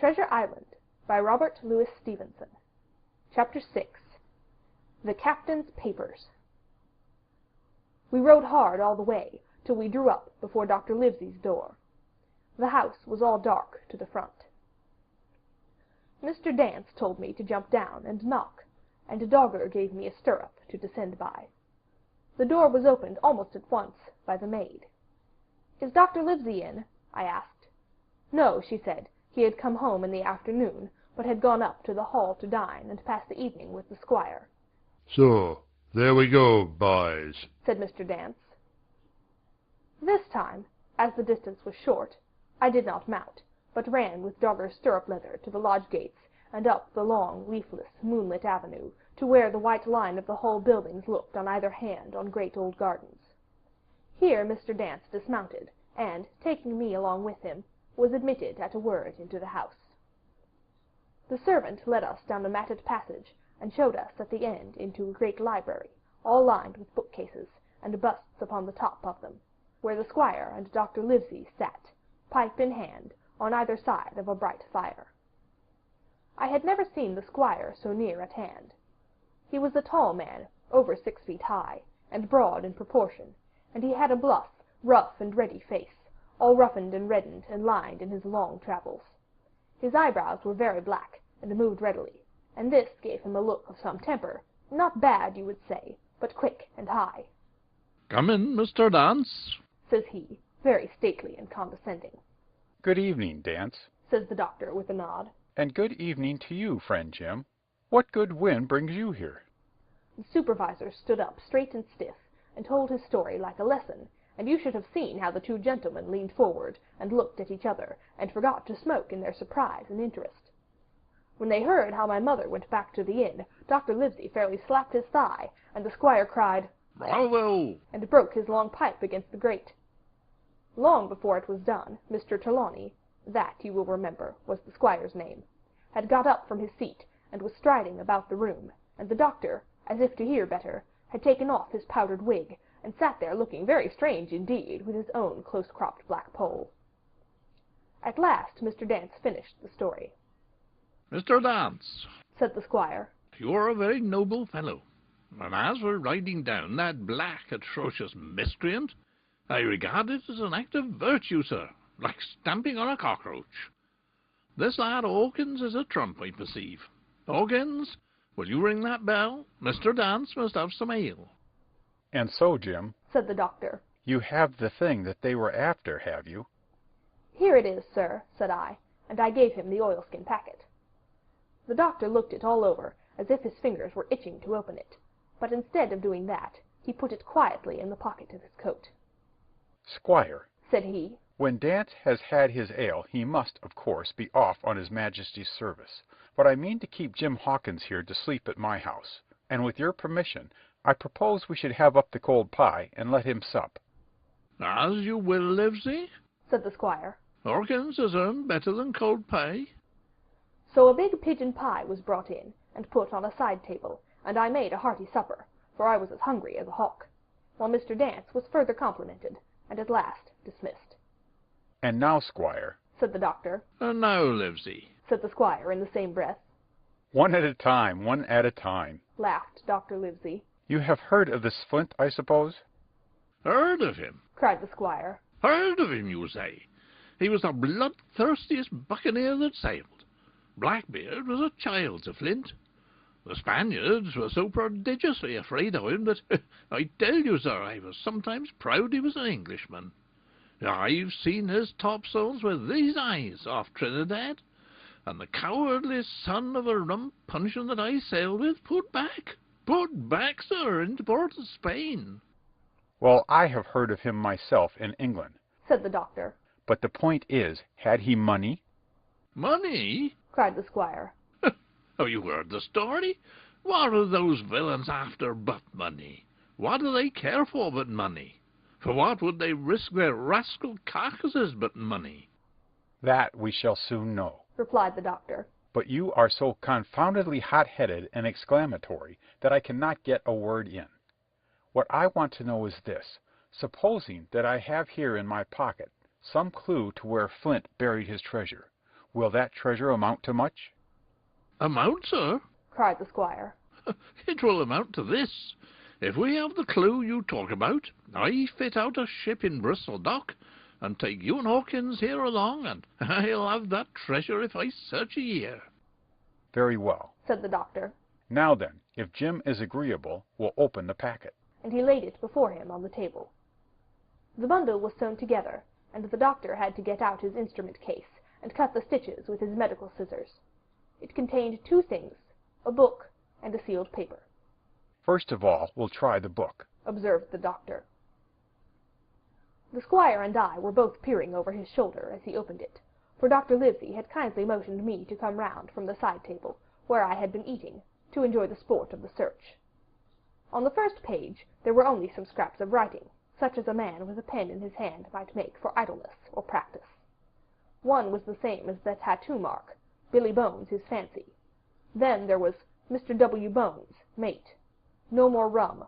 Treasure Island by Robert Louis Stevenson. Chapter 6. The Captain's Papers. We rode hard all the way, till we drew up before Dr. Livesey's door. The house was all dark to the front. Mr. Dance told me to jump down and knock, and a dogger gave me a stirrup to descend by. The door was opened almost at once by the maid. "Is Dr. Livesey in?" I asked. No, she said, he had come home in the afternoon, but had gone up to the hall to dine and pass the evening with the squire. "So, there we go, boys," said Mr. Dance. This time, as the distance was short, I did not mount, but ran with dogger's stirrup leather to the lodge gates and up the long, leafless, moonlit avenue, to where the white line of the Hull buildings looked on either hand on great old gardens. Here Mr. Dance dismounted, and, taking me along with him, was admitted at a word into the house. The servant led us down a matted passage, and showed us at the end into a great library, all lined with bookcases, and busts upon the top of them, where the squire and Dr. Livesey sat, pipe in hand, on either side of a bright fire. I had never seen the squire so near at hand. He was a tall man, over 6 feet high, and broad in proportion, and he had a bluff, rough and ready face, all roughened and reddened and lined in his long travels. His eyebrows were very black, and moved readily, and this gave him a look of some temper, not bad, you would say, but quick and high. "Come in, Mr. Dance," says he, very stately and condescending. "Good evening, Dance," says the doctor with a nod. "And good evening to you, friend Jim. What good wind brings you here?" The supervisor stood up straight and stiff, and told his story like a lesson, and you should have seen how the two gentlemen leaned forward, and looked at each other, and forgot to smoke in their surprise and interest. When they heard how my mother went back to the inn, Dr. Livesey fairly slapped his thigh, and the squire cried, "Bravo!" and broke his long pipe against the grate. Long before it was done, Mr. Trelawney, that, you will remember, was the squire's name, had got up from his seat, and was striding about the room, and the doctor, as if to hear better, had taken off his powdered wig, and sat there looking very strange indeed with his own close-cropped black poll. At last Mr. Dance finished the story. "Mr. Dance," said the squire, "you are a very noble fellow, and as for riding down that black, atrocious miscreant, I regard it as an act of virtue, sir, like stamping on a cockroach. This lad Hawkins is a trump, I perceive. Hawkins, will you ring that bell? Mr. Dance must have some ale." "And so, Jim," said the doctor, "you have the thing that they were after, have you?" "Here it is, sir," said I, and I gave him the oilskin packet. The doctor looked it all over, as if his fingers were itching to open it, but instead of doing that, he put it quietly in the pocket of his coat. "Squire," said he, "when Dance has had his ale, he must, of course, be off on his Majesty's service. But I mean to keep Jim Hawkins here to sleep at my house, and with your permission, I propose we should have up the cold pie and let him sup." "As you will, Livesey," said the squire. "Hawkins has earned better than cold pie." So a big pigeon pie was brought in, and put on a side table, and I made a hearty supper, for I was as hungry as a hawk, while Mr. Dance was further complimented, and at last dismissed. "And now, Squire," said the doctor. "And now, Livesey," said the squire in the same breath. "One at a time, one at a time," laughed Dr. Livesey. "You have heard of this Flint, I suppose?" "Heard of him?" cried the squire. "Heard of him, you say? He was the bloodthirstiest buccaneer that sailed. Blackbeard was a child to Flint. The Spaniards were so prodigiously afraid of him that, I tell you, sir, I was sometimes proud he was an Englishman. I've seen his topsails with these eyes off Trinidad, and the cowardly son of a rum puncheon that I sailed with put back, sir, into port of Spain." "Well, I have heard of him myself in England," said the doctor. "but the point is, had he money?" "Money?" cried the squire. "Have you heard the story? What are those villains after but money? What do they care for but money? For what would they risk their rascal carcasses but money?" "That we shall soon know," replied the doctor. "But you are so confoundedly hot-headed and exclamatory that I cannot get a word in. What I want to know is this. Supposing that I have here in my pocket some clue to where Flint buried his treasure, Will that treasure amount to much? Amount, sir? cried the squire. It will amount to this. If we have the clue you talk about, I fit out a ship in Bristol dock, and take you and Hawkins here along, and I'll have that treasure if I search a year. Very well, said the doctor. Now then, if Jim is agreeable, we'll open the packet. And he laid it before him on the table. The bundle was sewn together, and the doctor had to get out his instrument case and cut the stitches with his medical scissors. It contained two things, a book and a sealed paper. First of all, we'll try the book, observed the doctor. The squire and I were both peering over his shoulder as he opened it, for Dr. Livesey had kindly motioned me to come round from the side table, where I had been eating, to enjoy the sport of the search. On the first page there were only some scraps of writing, such as a man with a pen in his hand might make for idleness or practice. One was the same as the tattoo mark, Billy Bones, his fancy. Then there was Mr. W. Bones, mate. No more rum.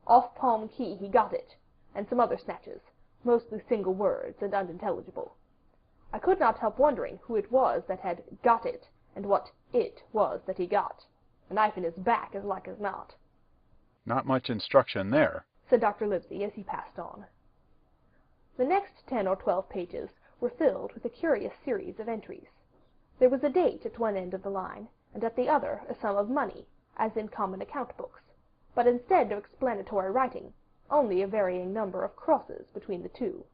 Off Palm Key he got it, and some other snatches, mostly single words and unintelligible. I could not help wondering who it was that had got it, and what it was that he got. A knife in his back, as like as not. Not much instruction there, said Dr. Livesey as he passed on. The next 10 or 12 pages were filled with a curious series of entries. There was a date at one end of the line, and at the other a sum of money, as in common account books, but instead of explanatory writing, only a varying number of crosses between the two.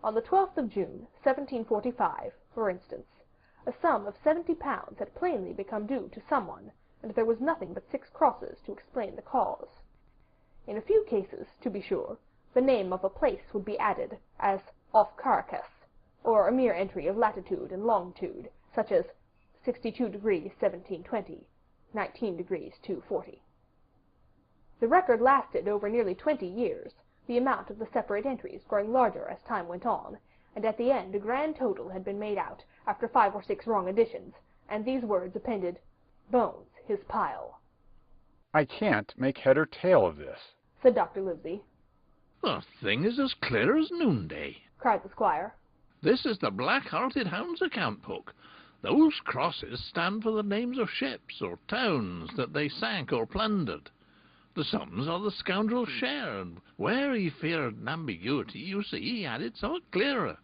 On the 12th of June, 1745, for instance, a sum of £70 had plainly become due to someone, and there was nothing but 6 crosses to explain the cause. In a few cases, to be sure, the name of a place would be added, as off Caracas, or a mere entry of latitude and longitude, such as 62 degrees 1720, 19 degrees 240. The record lasted over nearly 20 years, the amount of the separate entries growing larger as time went on, and at the end a grand total had been made out after 5 or 6 wrong additions, and these words appended, Bones, his pile. I can't make head or tail of this, said Dr. Livesey. The thing is as clear as noonday, cried the squire. This is the Black-Hearted Hound's account book. Those crosses stand for the names of ships or towns that they sank or plundered. The sums are the scoundrel's share, and where he feared an ambiguity, you see, he had it somewhat clearer.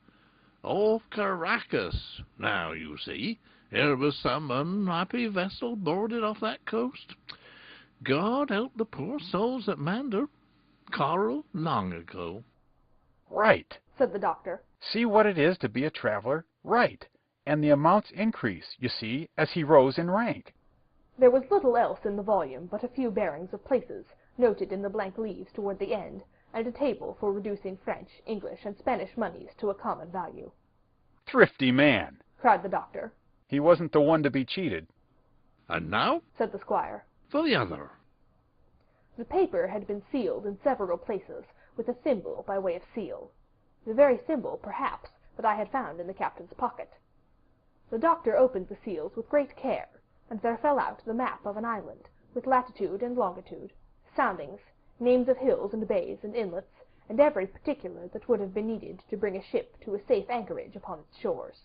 Off Caracas, now, you see, here was some unhappy vessel boarded off that coast. God help the poor souls that manned her. Coral, long ago. Right, said the doctor. See what it is to be a traveler? Right, and the amounts increase, you see, as he rose in rank. There was little else in the volume but a few bearings of places, noted in the blank leaves toward the end, and a table for reducing French, English, and Spanish moneys to a common value. Thrifty man, cried the doctor. He wasn't the one to be cheated. And now, said the squire, for the other. The paper had been sealed in several places with a symbol by way of seal, the very symbol, perhaps, that I had found in the captain's pocket. The doctor opened the seals with great care, and there fell out the map of an island, with latitude and longitude, soundings, names of hills and bays and inlets, and every particular that would have been needed to bring a ship to a safe anchorage upon its shores.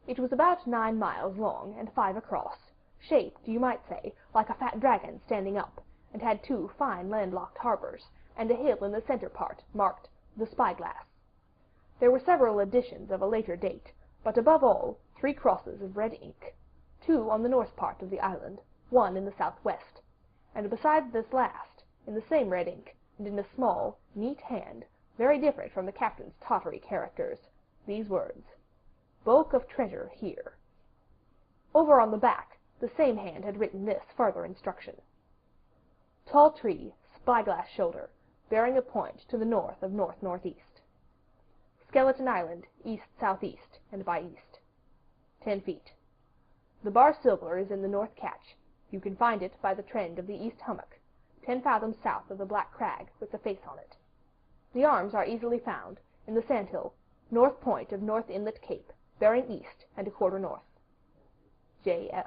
It was about 9 miles long and 5 across, shaped, you might say, like a fat dragon standing up, and had 2 fine landlocked harbors, and a hill in the center part, marked the Spyglass. There were several additions of a later date, but above all, 3 crosses of red ink, 2 on the north part of the island, 1 in the southwest, and besides this last, in the same red ink, and in a small, neat hand, very different from the captain's tottery characters, these words, Bulk of treasure here. Over on the back, the same hand had written this further instruction. Tall tree, spyglass shoulder, bearing a point to the north of north-northeast. Skeleton Island, east-southeast, and by east. 10 feet. The bar silver is in the north catch. You can find it by the trend of the east hummock, 10 fathoms south of the black crag with the face on it. The arms are easily found in the sandhill, north point of North Inlet Cape, bearing east and a quarter north. J.F.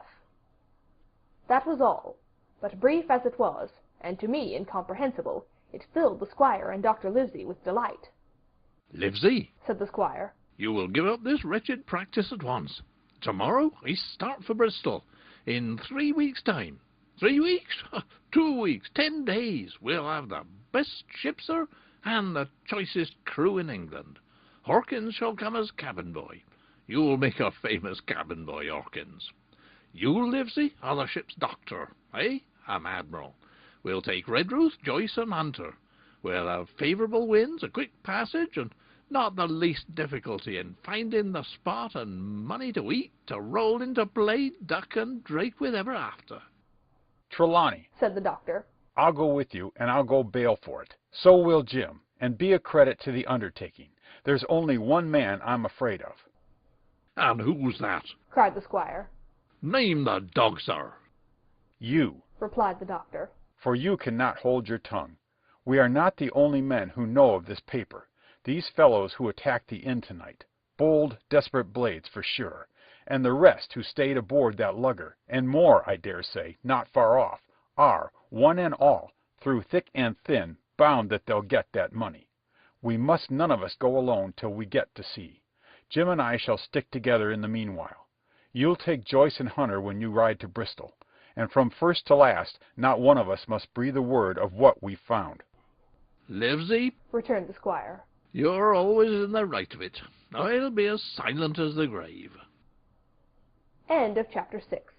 That was all, but brief as it was, and to me incomprehensible, it filled the squire and Dr. Livesey with delight. Livesey, said the squire, you will give up this wretched practice at once. Tomorrow I start for Bristol. In 3 weeks' time. 3 weeks? 2 weeks, 10 days. We'll have the best ship, sir, and the choicest crew in England. Hawkins shall come as cabin boy. You'll make a famous cabin boy, Hawkins. You, Livesey, are the ship's doctor. I'm admiral. We'll take Redruth, Joyce, and Hunter. We'll have favourable winds, a quick passage, and not the least difficulty in finding the spot and money to eat, to roll into blade, duck, and drake with ever after. Trelawney, said the doctor. I'll go with you, and I'll go bail for it. So will Jim, and be a credit to the undertaking. There's only one man I'm afraid of. And who's that? Cried the squire. Name the dog, sir. You, replied the doctor. For you cannot hold your tongue. We are not the only men who know of this paper. These fellows who attacked the inn tonight, bold, desperate blades for sure, and the rest who stayed aboard that lugger, and more, I dare say, not far off, are, one and all, through thick and thin, bound that they'll get that money. We must none of us go alone till we get to sea. Jim and I shall stick together in the meanwhile. You'll take Joyce and Hunter when you ride to Bristol, and from first to last not one of us must breathe a word of what we've found. Livesey, returned the squire, you're always in the right of it. I'll be as silent as the grave. End of chapter 6.